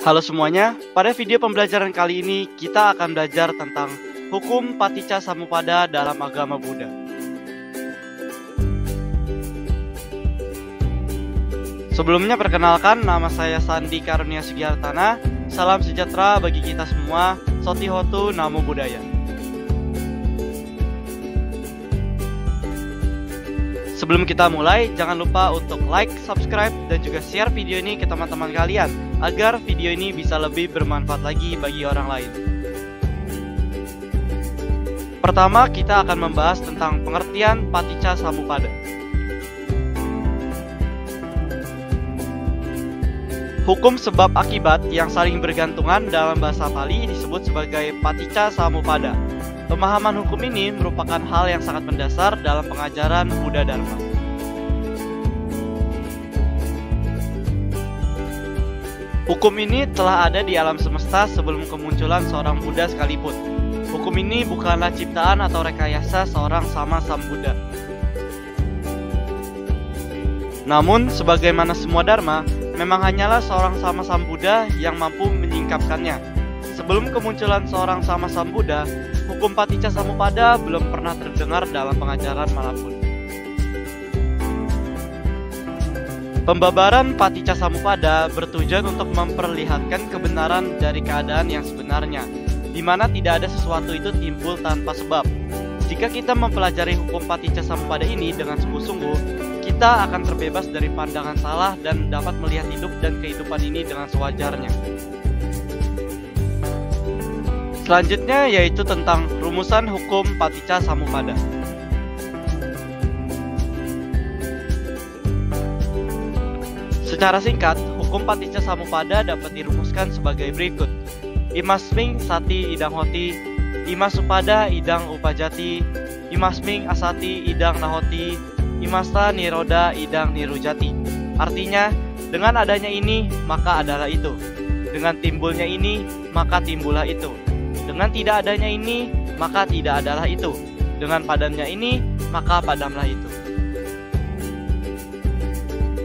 Halo semuanya, pada video pembelajaran kali ini kita akan belajar tentang hukum Paticca Samuppada dalam agama Buddha. Sebelumnya perkenalkan, nama saya Sandi Karunia Sugiartana. Salam sejahtera bagi kita semua. Sotihotu Namo Buddhaya. Sebelum kita mulai, jangan lupa untuk like, subscribe, dan juga share video ini ke teman-teman kalian agar video ini bisa lebih bermanfaat lagi bagi orang lain. Pertama, kita akan membahas tentang pengertian Paticca Samuppada. Hukum sebab akibat yang saling bergantungan dalam bahasa Pali disebut sebagai Paticca Samuppada. Pemahaman hukum ini merupakan hal yang sangat mendasar dalam pengajaran Buddha Dharma. Hukum ini telah ada di alam semesta sebelum kemunculan seorang Buddha sekalipun. Hukum ini bukanlah ciptaan atau rekayasa seorang sama Sang Buddha. Namun, sebagaimana semua Dharma, memang hanyalah seorang sama Sang Buddha yang mampu menyingkapkannya. Sebelum kemunculan seorang sama Sang Buddha, hukum Paticca Samuppada belum pernah terdengar dalam pengajaran manapun. Pembabaran Paticca Samuppada bertujuan untuk memperlihatkan kebenaran dari keadaan yang sebenarnya, di mana tidak ada sesuatu itu timbul tanpa sebab. Jika kita mempelajari hukum Paticca Samuppada ini dengan sungguh-sungguh, kita akan terbebas dari pandangan salah dan dapat melihat hidup dan kehidupan ini dengan sewajarnya. Selanjutnya yaitu tentang rumusan hukum Paticca Samuppada. Secara singkat, hukum Paticca Samuppada dapat dirumuskan sebagai berikut. Imasming sati idang hoti, imasupada idang upajati, imasming asati idang nahoti, imasta niroda idang nirujati. Artinya, dengan adanya ini, maka adalah itu. Dengan timbulnya ini, maka timbullah itu. Dengan tidak adanya ini, maka tidak adalah itu. Dengan padamnya ini, maka padamlah itu.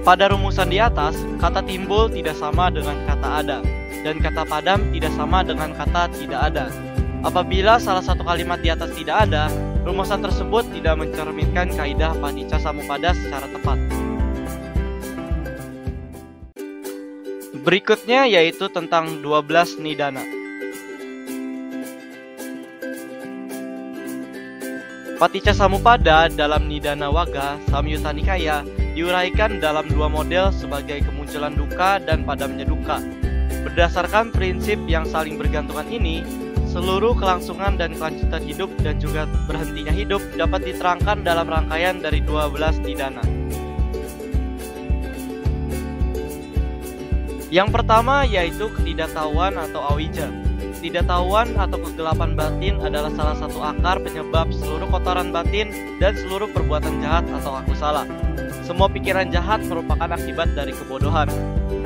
Pada rumusan di atas, kata timbul tidak sama dengan kata ada, dan kata padam tidak sama dengan kata tidak ada. Apabila salah satu kalimat di atas tidak ada, rumusan tersebut tidak mencerminkan kaidah Paticca Samuppada secara tepat. Berikutnya yaitu tentang 12 nidana. Paticca Samuppada dalam Nidana Wagga Samyutta Nikaya diuraikan dalam dua model sebagai kemunculan dukkha dan padamnya dukkha. Berdasarkan prinsip yang saling bergantungan ini, seluruh kelangsungan dan kelanjutan hidup dan juga berhentinya hidup dapat diterangkan dalam rangkaian dari 12 nidana. Yang pertama yaitu ketidaktahuan atau awija. Ketidaktahuan atau kegelapan batin adalah salah satu akar penyebab seluruh kotoran batin dan seluruh perbuatan jahat atau akusala. Semua pikiran jahat merupakan akibat dari kebodohan.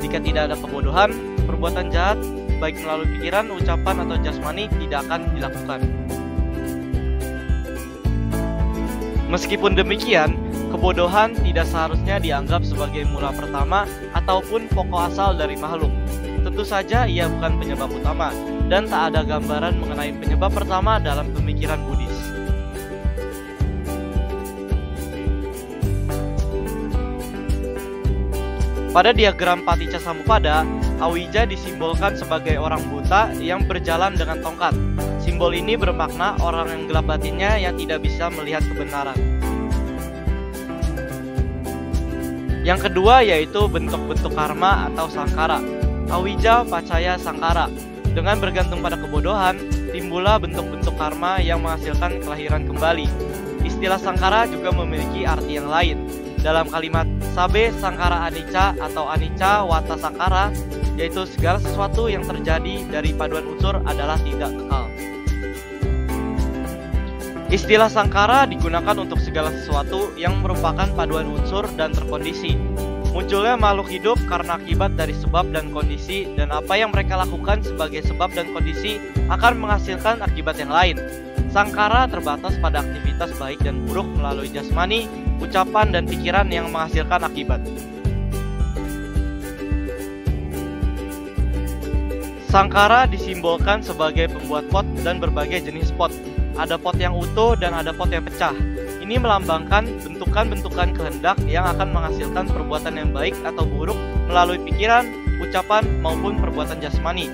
Jika tidak ada kebodohan, perbuatan jahat baik melalui pikiran, ucapan, atau jasmani tidak akan dilakukan. Meskipun demikian, kebodohan tidak seharusnya dianggap sebagai mula pertama ataupun pokok asal dari makhluk. Tentu saja ia bukan penyebab utama, dan tak ada gambaran mengenai penyebab pertama dalam pemikiran Buddhis. Pada diagram Paticca Samuppada, awija disimbolkan sebagai orang buta yang berjalan dengan tongkat. Simbol ini bermakna orang yang gelap batinnya yang tidak bisa melihat kebenaran. Yang kedua yaitu bentuk-bentuk karma atau sangkara. Awija pacaya sangkara. Dengan bergantung pada kebodohan, timbullah bentuk-bentuk karma yang menghasilkan kelahiran kembali. Istilah sangkara juga memiliki arti yang lain. Dalam kalimat sabe sangkara anicca atau anicca wata sangkara, yaitu segala sesuatu yang terjadi dari paduan unsur adalah tidak kekal. Istilah sangkara digunakan untuk segala sesuatu yang merupakan paduan unsur dan terkondisi. Munculnya makhluk hidup karena akibat dari sebab dan kondisi, dan apa yang mereka lakukan sebagai sebab dan kondisi akan menghasilkan akibat yang lain. Sangkara terbatas pada aktivitas baik dan buruk melalui jasmani, ucapan, dan pikiran yang menghasilkan akibat. Sangkara disimbolkan sebagai pembuat pot dan berbagai jenis pot. Ada pot yang utuh dan ada pot yang pecah. Ini melambangkan bentukan-bentukan kehendak yang akan menghasilkan perbuatan yang baik atau buruk melalui pikiran, ucapan, maupun perbuatan jasmani.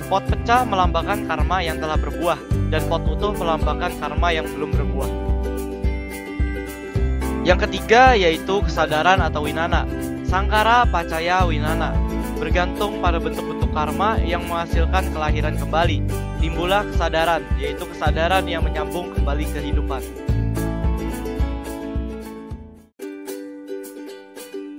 Pot pecah melambangkan karma yang telah berbuah, dan pot utuh melambangkan karma yang belum berbuah. Yang ketiga yaitu kesadaran atau winana. Sangkara, pacaya, winana bergantung pada bentuk-bentuk karma yang menghasilkan kelahiran kembali. Timbullah kesadaran, yaitu kesadaran yang menyambung kembali kehidupan.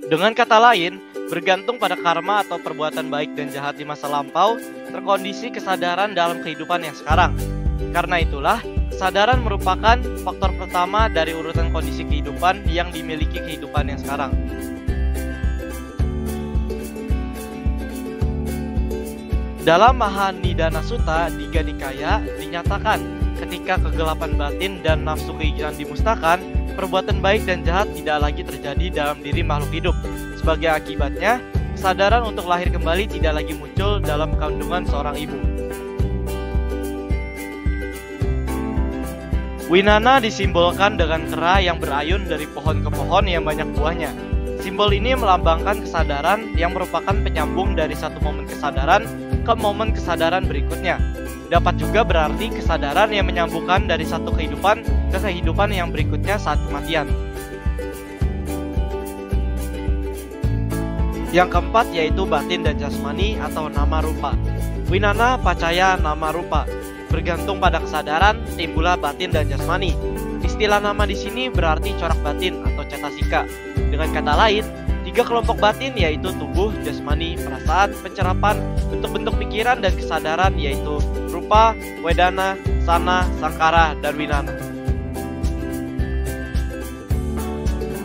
Dengan kata lain, bergantung pada karma atau perbuatan baik dan jahat di masa lampau, terkondisi kesadaran dalam kehidupan yang sekarang. Karena itulah, kesadaran merupakan faktor pertama dari urutan kondisi kehidupan yang dimiliki kehidupan yang sekarang. Dalam Mahanidana Sutta Digha Nikaya dinyatakan, ketika kegelapan batin dan nafsu keinginan dimusnahkan, perbuatan baik dan jahat tidak lagi terjadi dalam diri makhluk hidup. Sebagai akibatnya, kesadaran untuk lahir kembali tidak lagi muncul dalam kandungan seorang ibu. Winana disimbolkan dengan kera yang berayun dari pohon ke pohon yang banyak buahnya. Simbol ini melambangkan kesadaran yang merupakan penyambung dari satu momen kesadaran ke momen kesadaran berikutnya. Dapat juga berarti kesadaran yang menyambungkan dari satu kehidupan ke kehidupan yang berikutnya saat kematian. Yang keempat yaitu batin dan jasmani atau nama rupa. Winana, pacaya, nama rupa. Bergantung pada kesadaran, timbullah batin dan jasmani. Istilah nama di sini berarti corak batin atau cetasika. Dengan kata lain, 3 kelompok batin yaitu tubuh, jasmani, perasaan, pencerapan, bentuk-bentuk pikiran dan kesadaran yaitu rupa, wedana, sana, sangkara, dan winana.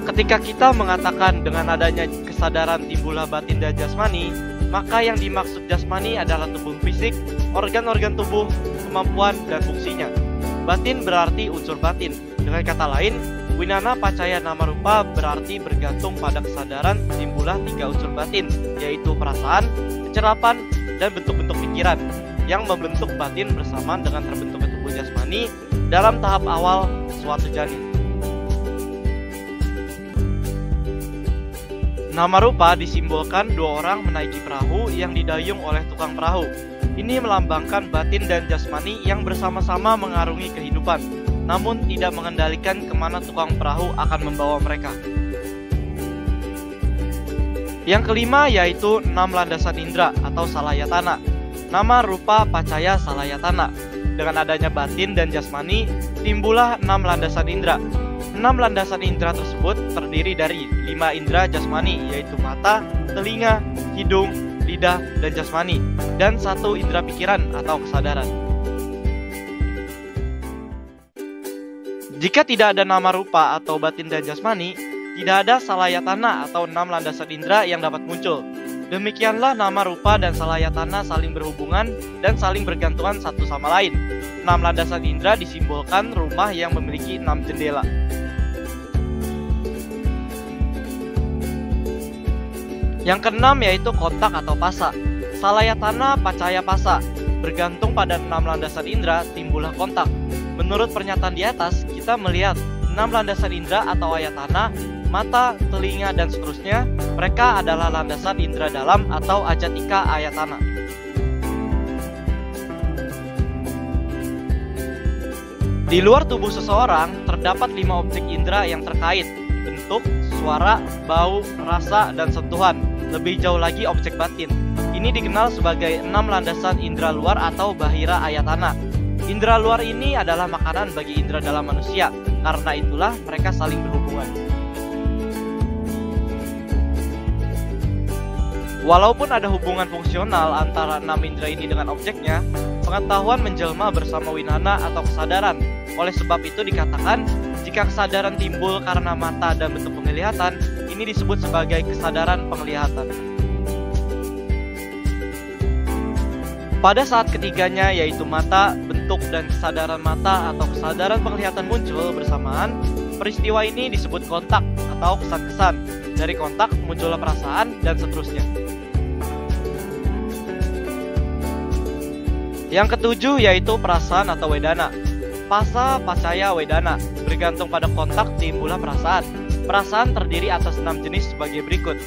Ketika kita mengatakan dengan adanya kesadaran timbullah batin dan jasmani, maka yang dimaksud jasmani adalah tubuh fisik, organ-organ tubuh, kemampuan, dan fungsinya. Batin berarti unsur batin. Dengan kata lain, winana, pacaya, nama rupa berarti bergantung pada kesadaran timbullah 3 unsur batin, yaitu perasaan, pencerapan, dan bentuk-bentuk pikiran yang membentuk batin bersamaan dengan terbentuknya tubuh jasmani dalam tahap awal suatu janin. Nama rupa disimbolkan 2 orang menaiki perahu yang didayung oleh tukang perahu. Ini melambangkan batin dan jasmani yang bersama-sama mengarungi kehidupan, namun tidak mengendalikan kemana tukang perahu akan membawa mereka. Yang kelima yaitu 6 landasan indera atau salayatana. Nama, rupa, pacaya, salayatana. Dengan adanya batin dan jasmani, timbullah 6 landasan indera. 6 landasan indera tersebut terdiri dari 5 indera jasmani yaitu mata, telinga, hidung, lidah, dan jasmani, dan 1 indera pikiran atau kesadaran. Jika tidak ada nama rupa atau batin dan jasmani, tidak ada salayatana atau 6 landasan indera yang dapat muncul. Demikianlah nama rupa dan salayatana saling berhubungan dan saling bergantungan satu sama lain. 6 landasan indera disimbolkan rumah yang memiliki 6 jendela. Yang keenam yaitu kontak atau pasa. Salayatana, pacaya, pasa. Bergantung pada 6 landasan indera timbullah kontak. Menurut pernyataan di atas, kita melihat 6 landasan indera atau ayatana, mata, telinga, dan seterusnya. Mereka adalah landasan indera dalam atau ajatika ayatana. Di luar tubuh seseorang, terdapat 5 objek indera yang terkait: bentuk, suara, bau, rasa, dan sentuhan. Lebih jauh lagi objek batin. Ini dikenal sebagai 6 landasan indera luar atau bahira ayatana. Indera luar ini adalah makanan bagi indera dalam manusia. Karena itulah mereka saling berhubungan. Walaupun ada hubungan fungsional antara 6 indera ini dengan objeknya, pengetahuan menjelma bersama winana atau kesadaran. Oleh sebab itu dikatakan, jika kesadaran timbul karena mata dan bentuk penglihatan, ini disebut sebagai kesadaran penglihatan. Pada saat ketiganya yaitu mata, bentuk, dan kesadaran mata atau kesadaran penglihatan muncul bersamaan, peristiwa ini disebut kontak atau kesan-kesan. Dari kontak muncullah perasaan dan seterusnya. Yang ketujuh yaitu perasaan atau wedana. Pasa, pacaya, wedana. Bergantung pada kontak timbullah perasaan. Perasaan terdiri atas 6 jenis sebagai berikut.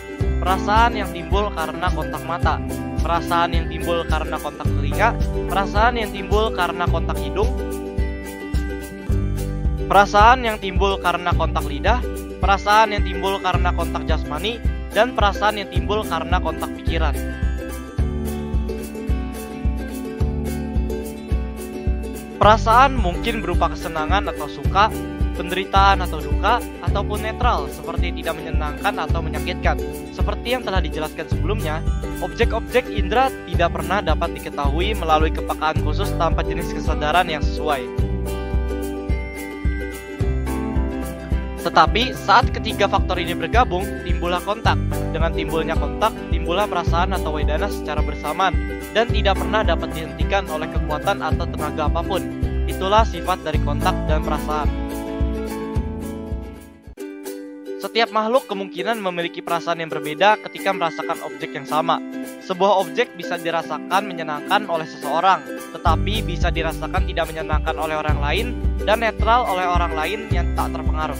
Perasaan yang timbul karena kontak mata, perasaan yang timbul karena kontak telinga, perasaan yang timbul karena kontak hidung, perasaan yang timbul karena kontak lidah, perasaan yang timbul karena kontak jasmani, dan perasaan yang timbul karena kontak pikiran. Perasaan mungkin berupa kesenangan atau suka, penderitaan atau duka, ataupun netral seperti tidak menyenangkan atau menyakitkan. Seperti yang telah dijelaskan sebelumnya, objek-objek indera tidak pernah dapat diketahui melalui kepekaan khusus tanpa jenis kesadaran yang sesuai. Tetapi saat ketiga faktor ini bergabung, timbullah kontak. Dengan timbulnya kontak, timbullah perasaan atau wedana secara bersamaan dan tidak pernah dapat dihentikan oleh kekuatan atau tenaga apapun. Itulah sifat dari kontak dan perasaan. Setiap makhluk kemungkinan memiliki perasaan yang berbeda ketika merasakan objek yang sama. Sebuah objek bisa dirasakan menyenangkan oleh seseorang, tetapi bisa dirasakan tidak menyenangkan oleh orang lain dan netral oleh orang lain yang tak terpengaruh.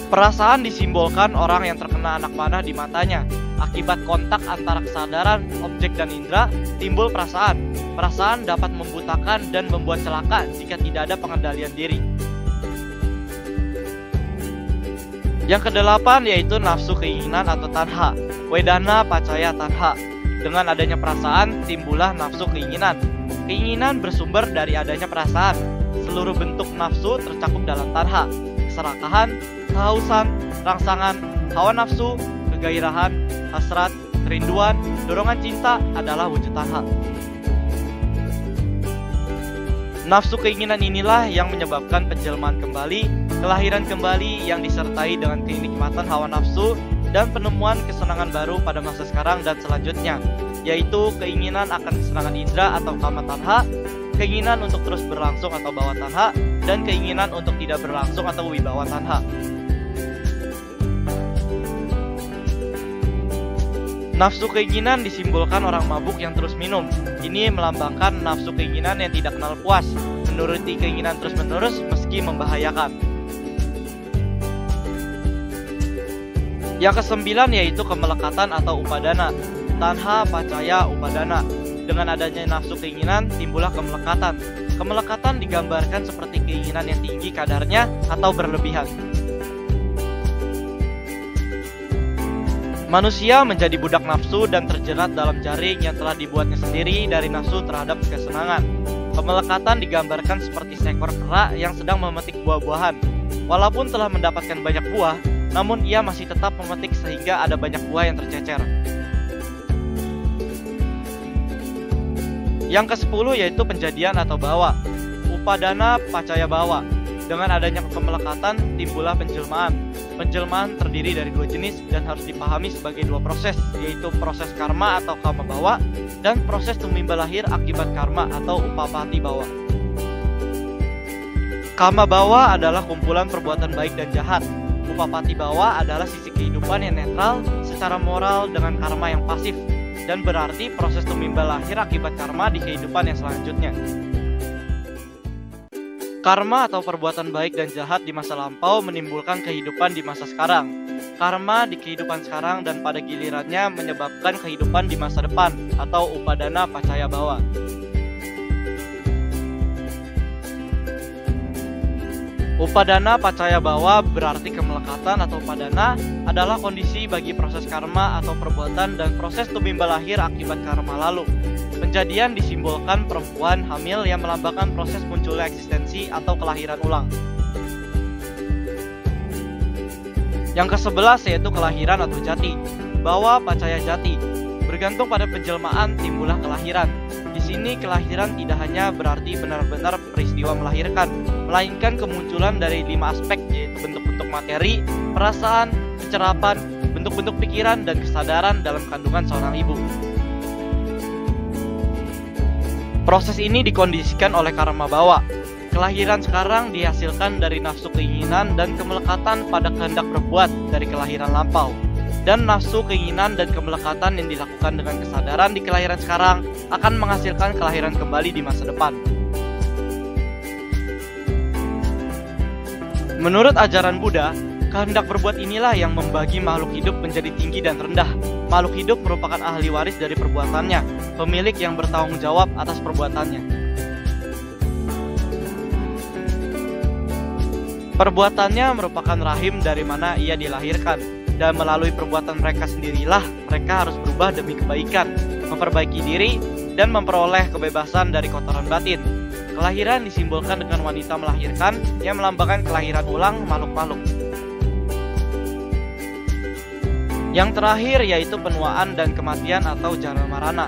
Perasaan disimbolkan orang yang terkena anak panah di matanya. Akibat kontak antara kesadaran, objek, dan indera, timbul perasaan. Perasaan dapat membutakan dan membuat celaka jika tidak ada pengendalian diri. Yang kedelapan yaitu nafsu keinginan atau tanha. Wedana pacaya tanha. Dengan adanya perasaan, timbullah nafsu keinginan. Keinginan bersumber dari adanya perasaan. Seluruh bentuk nafsu tercakup dalam tanha. Keserakahan, kehausan, rangsangan, hawa nafsu, kegairahan, hasrat, kerinduan, dorongan cinta adalah wujud tanha. Nafsu keinginan inilah yang menyebabkan penjelmaan kembali, kelahiran kembali yang disertai dengan kenikmatan hawa nafsu dan penemuan kesenangan baru pada masa sekarang dan selanjutnya, yaitu keinginan akan kesenangan indera atau kama tanha, keinginan untuk terus berlangsung atau bawa tanha, dan keinginan untuk tidak berlangsung atau wibawa tanha. Nafsu keinginan disimbolkan orang mabuk yang terus minum. Ini melambangkan nafsu keinginan yang tidak kenal puas, menuruti keinginan terus-menerus meski membahayakan. Yang kesembilan yaitu kemelekatan atau upadana. Tanha, pacaya, upadana. Dengan adanya nafsu keinginan, timbullah kemelekatan. Kemelekatan digambarkan seperti keinginan yang tinggi kadarnya atau berlebihan. Manusia menjadi budak nafsu dan terjerat dalam jaring yang telah dibuatnya sendiri dari nafsu terhadap kesenangan. Kemelekatan digambarkan seperti seekor kera yang sedang memetik buah-buahan. Walaupun telah mendapatkan banyak buah, namun ia masih tetap memetik sehingga ada banyak buah yang tercecer. Yang ke-10 yaitu penjadian atau bawa. Upadana pacaya bawa. Dengan adanya kemelekatan timbullah penjelmaan. Penjelmaan terdiri dari dua jenis dan harus dipahami sebagai dua proses, yaitu proses karma atau kama bawa dan proses tumimba lahir akibat karma atau upapati bawa. Kama bawa adalah kumpulan perbuatan baik dan jahat. Upapati bawa adalah sisi kehidupan yang netral secara moral dengan karma yang pasif, dan berarti proses tumimba lahir akibat karma di kehidupan yang selanjutnya. Karma atau perbuatan baik dan jahat di masa lampau menimbulkan kehidupan di masa sekarang. Karma di kehidupan sekarang dan pada gilirannya menyebabkan kehidupan di masa depan atau upadana pacaya bawa. Upadana pacaya bawa berarti kemelekatan atau upadana adalah kondisi bagi proses karma atau perbuatan dan proses tumimba lahir akibat karma lalu. Penjadian disimbolkan perempuan hamil yang melambangkan proses munculnya eksistensi atau kelahiran ulang. Yang ke-11 yaitu kelahiran atau jati. Bawa pacaya jati. Bergantung pada penjelmaan timbullah kelahiran. Di sini kelahiran tidak hanya berarti benar-benar peristiwa melahirkan, melainkan kemunculan dari 5 aspek, yaitu bentuk-bentuk materi, perasaan, pencerapan, bentuk-bentuk pikiran, dan kesadaran dalam kandungan seorang ibu. Proses ini dikondisikan oleh karma bawa. Kelahiran sekarang dihasilkan dari nafsu keinginan dan kemelekatan pada kehendak berbuat dari kelahiran lampau. Dan nafsu, keinginan, dan kemelekatan yang dilakukan dengan kesadaran di kelahiran sekarang akan menghasilkan kelahiran kembali di masa depan. Menurut ajaran Buddha, kehendak berbuat inilah yang membagi makhluk hidup menjadi tinggi dan rendah. Makhluk hidup merupakan ahli waris dari perbuatannya, pemilik yang bertanggung jawab atas perbuatannya. Perbuatannya merupakan rahim dari mana ia dilahirkan, dan melalui perbuatan mereka sendirilah mereka harus berubah demi kebaikan, memperbaiki diri, dan memperoleh kebebasan dari kotoran batin. Kelahiran disimbolkan dengan wanita melahirkan yang melambangkan kelahiran ulang makhluk-makhluk. Yang terakhir yaitu penuaan dan kematian atau jara marana.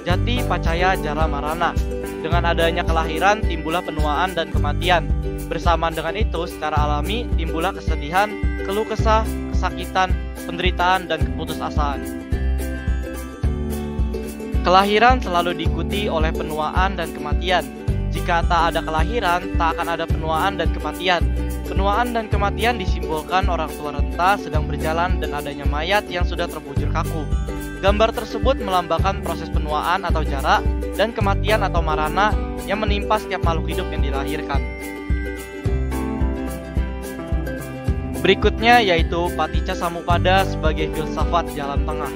Jati pacaya jara marana. Dengan adanya kelahiran timbullah penuaan dan kematian. Bersamaan dengan itu secara alami timbullah kesedihan, keluh kesah, kesakitan, penderitaan, dan keputusasaan. Kelahiran selalu diikuti oleh penuaan dan kematian. Jika tak ada kelahiran, tak akan ada penuaan dan kematian. Penuaan dan kematian disimbolkan orang tua renta sedang berjalan dan adanya mayat yang sudah terbujur kaku. Gambar tersebut melambangkan proses penuaan atau jara dan kematian atau marana yang menimpa setiap makhluk hidup yang dilahirkan. Berikutnya yaitu Paticca Samuppada sebagai filsafat jalan tengah.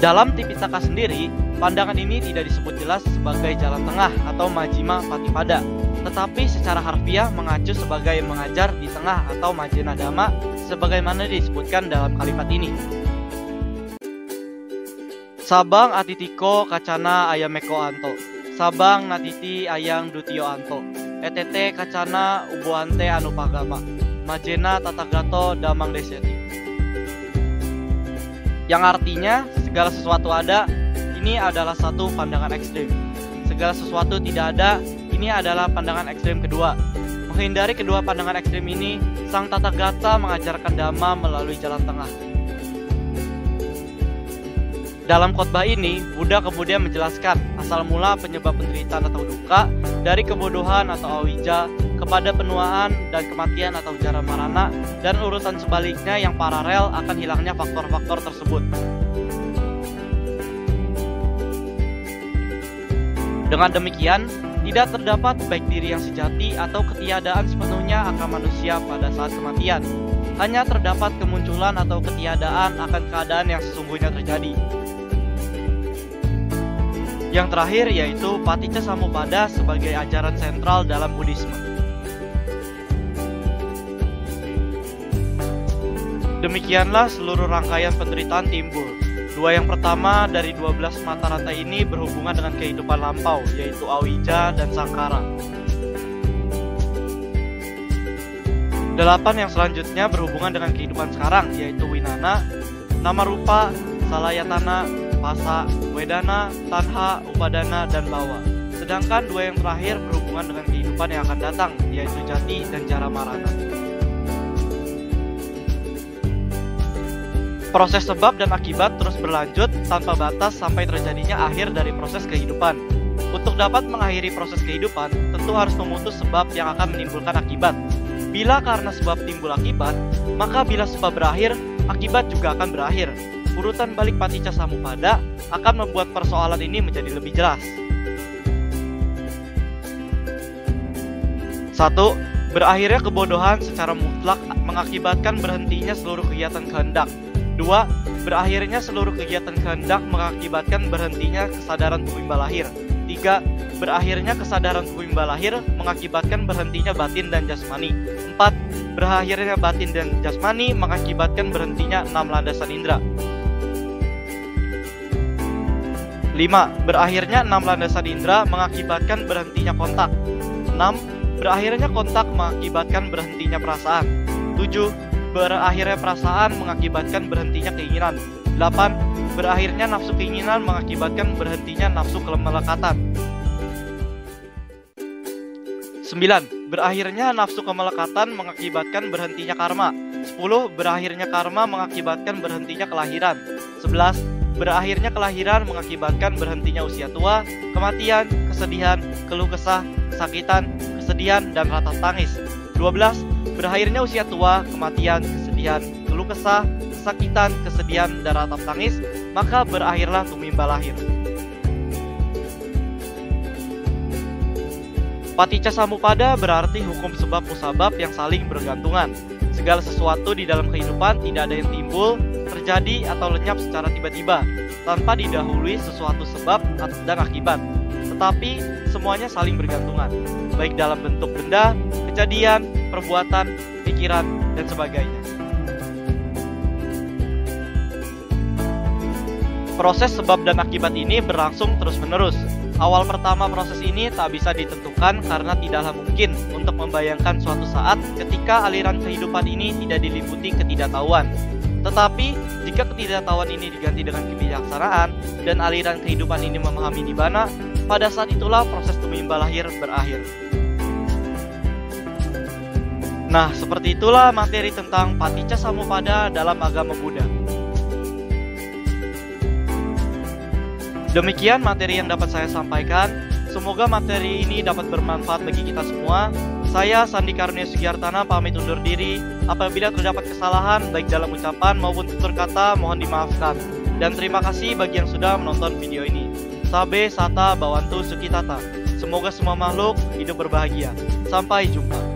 Dalam Tipitaka sendiri, pandangan ini tidak disebut jelas sebagai jalan tengah atau Majjhima Patipada, tetapi secara harfiah mengacu sebagai mengajar di tengah atau Majjhima Dhamma sebagaimana disebutkan dalam kalimat ini. Sabang atitiko kacana ayameko anto, sabang natiti ayang dutio anto, etete kacana ubuante anupagama, majena tatagato damang deseti. Yang artinya, segala sesuatu ada, ini adalah satu pandangan ekstrim. Segala sesuatu tidak ada, ini adalah pandangan ekstrim kedua. Menghindari kedua pandangan ekstrim ini, Sang Tathagata mengajarkan Dhamma melalui jalan tengah. Dalam khotbah ini, Buddha kemudian menjelaskan asal mula penyebab penderitaan atau duka dari kebodohan atau awija kepada penuaan dan kematian atau jara marana, dan urutan sebaliknya yang paralel akan hilangnya faktor-faktor tersebut. Dengan demikian, tidak terdapat baik diri yang sejati atau ketiadaan sepenuhnya akan manusia pada saat kematian. Hanya terdapat kemunculan atau ketiadaan akan keadaan yang sesungguhnya terjadi. Yang terakhir yaitu Paticca Samuppada sebagai ajaran sentral dalam Buddhisme. Demikianlah seluruh rangkaian penderitaan timbul. Dua yang pertama dari 12 mata rantai ini berhubungan dengan kehidupan lampau, yaitu awija dan sangkara. 8 yang selanjutnya berhubungan dengan kehidupan sekarang, yaitu winana, nama rupa, salayatana, pasa, wedana, tanha, upadana, dan bawa. Sedangkan 2 yang terakhir berhubungan dengan kehidupan yang akan datang, yaitu jati dan jara marana. Proses sebab dan akibat terus berlanjut tanpa batas sampai terjadinya akhir dari proses kehidupan. Untuk dapat mengakhiri proses kehidupan, tentu harus memutus sebab yang akan menimbulkan akibat. Bila karena sebab timbul akibat, maka bila sebab berakhir, akibat juga akan berakhir. Urutan balik Paticca Samuppada akan membuat persoalan ini menjadi lebih jelas. 1. Berakhirnya kebodohan secara mutlak mengakibatkan berhentinya seluruh kegiatan kehendak. 2. Berakhirnya seluruh kegiatan kehendak mengakibatkan berhentinya kesadaran tuwimba lahir. 3. Berakhirnya kesadaran tuwimba lahir mengakibatkan berhentinya batin dan jasmani. 4. Berakhirnya batin dan jasmani mengakibatkan berhentinya 6 landasan indera. 5. Berakhirnya 6 landasan indera mengakibatkan berhentinya kontak. 6. Berakhirnya kontak mengakibatkan berhentinya perasaan. 7. Berakhirnya perasaan mengakibatkan berhentinya keinginan. 8. Berakhirnya nafsu keinginan mengakibatkan berhentinya nafsu kemelekatan. 9. Berakhirnya nafsu kemelekatan mengakibatkan berhentinya karma. 10. Berakhirnya karma mengakibatkan berhentinya kelahiran. 11. Berakhirnya kelahiran mengakibatkan berhentinya usia tua, kematian, kesedihan, keluh kesah, kesakitan, kesedihan, dan rata tangis. 12. Berakhirnya usia tua, kematian, kesedihan, keluh kesah, kesakitan, kesedihan, dan ratap tangis, maka berakhirlah tumimba lahir. Paticca Samuppada berarti hukum sebab musabab yang saling bergantungan. Segala sesuatu di dalam kehidupan tidak ada yang timbul, terjadi, atau lenyap secara tiba-tiba, tanpa didahului sesuatu sebab dan akibat. Tetapi semuanya saling bergantungan, baik dalam bentuk benda, kejadian, perbuatan, pikiran, dan sebagainya. Proses sebab dan akibat ini berlangsung terus-menerus. Awal pertama proses ini tak bisa ditentukan karena tidaklah mungkin untuk membayangkan suatu saat ketika aliran kehidupan ini tidak diliputi ketidaktahuan. Tetapi, jika ketidaktahuan ini diganti dengan kebijaksanaan dan aliran kehidupan ini memahami nibbana, pada saat itulah proses tumimba lahir berakhir. Nah, seperti itulah materi tentang Paticca Samuppada dalam agama Buddha. Demikian materi yang dapat saya sampaikan. Semoga materi ini dapat bermanfaat bagi kita semua. Saya Sandi Karunia Sugiartana pamit undur diri. Apabila terdapat kesalahan baik dalam ucapan maupun tutur kata, mohon dimaafkan. Dan terima kasih bagi yang sudah menonton video ini. Sabe Sata Bawantu Sukitata. Semoga semua makhluk hidup berbahagia. Sampai jumpa.